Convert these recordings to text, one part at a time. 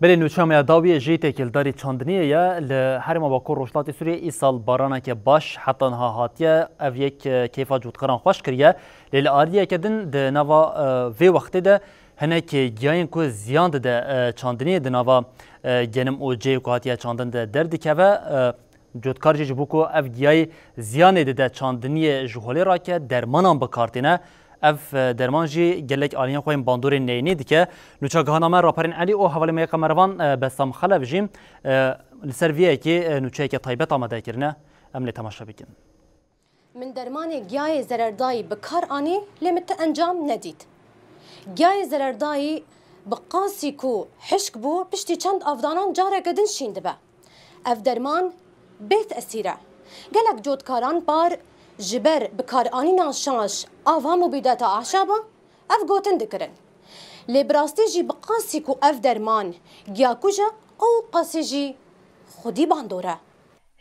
بله نوچامیا داوی جی تکیلداری چاندنیه یا لحرم باکور روشلاتی سوریه ای سال بارانه که باش حتی نها هاتیه او یک کیفا جودکاران خوش کریه لیل آریه کدن ده نوا وی وقتی ده هنه که گیاین که زیان ده چاندنیه ده نوا گنم او جی که هاتیه چاندن ده درد که و جودکار جی بو که او گیای زیان ده چاندنیه جهولی را که درمانان بکارتینه اف درمانجی گلک آلین خویم باندور نینی دیگه نوچاگهانامه راپرین علی او حوالی میک مروان بسام خلب جیم لسرویه که نوچه که طایبت آمده کرنه املی تماشا بکن من درمان گیای زرردایی بکار آنی لمت انجام ندید گیای زرردایی بقاسی کو حشک بو پشتی چند افدانان جاره گدن شیند به اف درمان بیت اسیره گلک جودکاران بار جبر بکارانی ناشانش آوامو بیدات عشابا اف گوتن دکرن لبراستی جی بقاسی کو اف درمان گیا کجا او قاسی جی خودی باندوره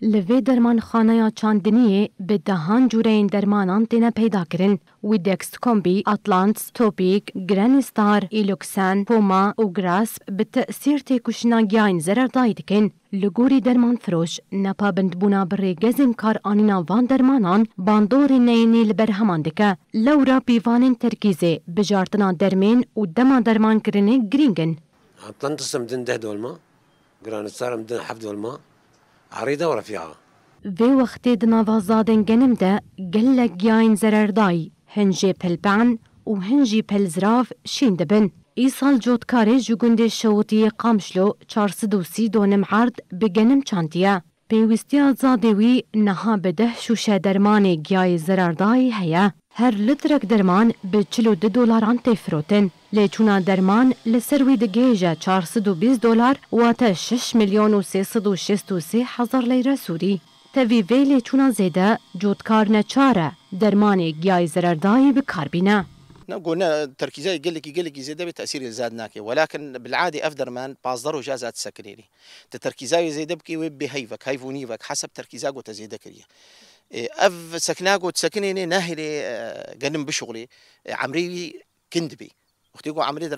لوی درمان خانه چاندنیه به دهان جوره این درمانان تینه پیدا کرن ویدکس کمبی، اطلانتس، توپیک، گرانیستار، ایلوکسن، پوما و گراسپ به تأثیر تکوشنا گیاین زرر دایدکن لگوری درمان فروش نپابند بونا بره گزم کار آنینا وان درمانان باندوری نینی لبر همان دکه لورا بیوانین ترکیزه بجارتنا درمین و دما درمان کرنه گرینگن اطلانتس مدن 10 دولما گرانیستار مدن 7 دولما عريضة ورفيعة في وقت دنافازادن جنم ده قلق جاين زررداي هنجي بلبان وهنجي بلزراف شين دبن إيصال جوت كاري جوگند شوطي قامشلو 430 دونم عرض بجنم چانتيا بيوستيا زادوي نها بده شوشة درمان جاي زررداي هيا هر لترك درمان $42 تفروتن لیچونا درمان لسروی دگیجه 420 دلار و تا 6,363,000 لیره سوری. تاوی وی لیچونا زیده جودکار نچاره درمان گیای زرردایی بکاربینه. قلنا تركيزات قلقي زي ده بتأثير زاد ناكي ولكن بالعادة أفدر من باصدروا جازات سكريري تركيزات زي ده بكي بهيفك هيفونيفك حسب تركيزات وتزيد كريه أف سكناقو تسكنيني ناهلي قنم بشغلي عمري كندبي اختيقو عمري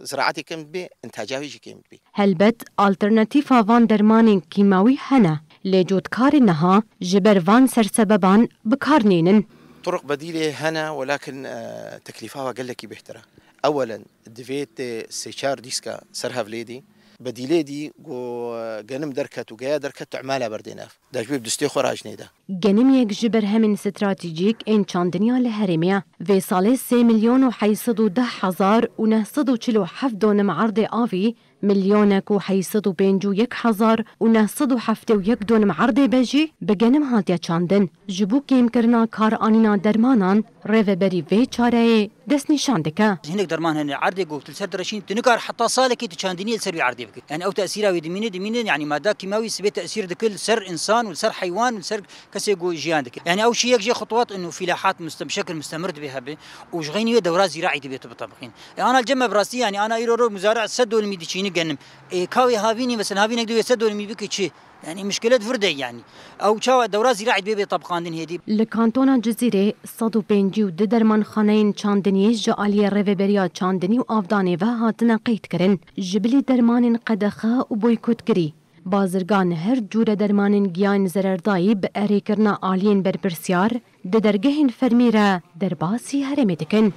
زراعتي كندبي انتاجاوي جي كندبي هلبت الترناتيفا فان درمانين كيماوي هنا لجود كار نها جبر فان سرسببان بكارنينن طرق بديلة هنا ولكن تكلفها قلكي بيحترى أولا دفيت سيشار ديسكا سرها فليدي بديلة دي جو جنم دركت وجاية دركت عمالة برديناف ده جبيب دستي خراج نيدا جنم يك جبر همين استراتيجيك إن چاندنيا لهرمية في صالح 3,110,000 ونهصدو چلو حفدون معرض آفي مليونك وحيصدو بينجو 1,000 ونهصدو حفتو يك دون معرض بجي بجنم هاتيا چاندن جبو كيم كرنا كار آنينا درمانان ريفي بري في چاره دست نشان دكا هناك درمان هنا عرضي قلت لسر درشين تنكر حتى صالكي تشاندني لسر عرضي بك يعني او تاثيرها ودمينه يعني ماده كيماوي سبي تاثير دكل سر انسان ولسر حيوان ولسر كسيجو جيان دك يعني او شيء يجي خطوات انه فلاحات بشكل مستمر بها به وشغيني دورات زراعي تبي بطبقين انا الجمع براسي يعني انا ايرو مزارع سد والميديشيني جنم كاوي هافيني مثلا هافينك دو يسد والميديك شيء يعني مشكلة فردة يعني أو شو دورات زراعي بيبي طبقان دين هدي. لكانتونا جزيرة صدو بينجي ودرمان خانين چاندنيش جالية ريفبريا چاندني وآفداني وهاتنا قيت كرن جبلي درمان قدخا وبويكوت كري. بازرگان هر جور درمان گیان زرردایی به اری کرنا آلین برپرسیار درگهن فرمیره درباسی هرمی دکن.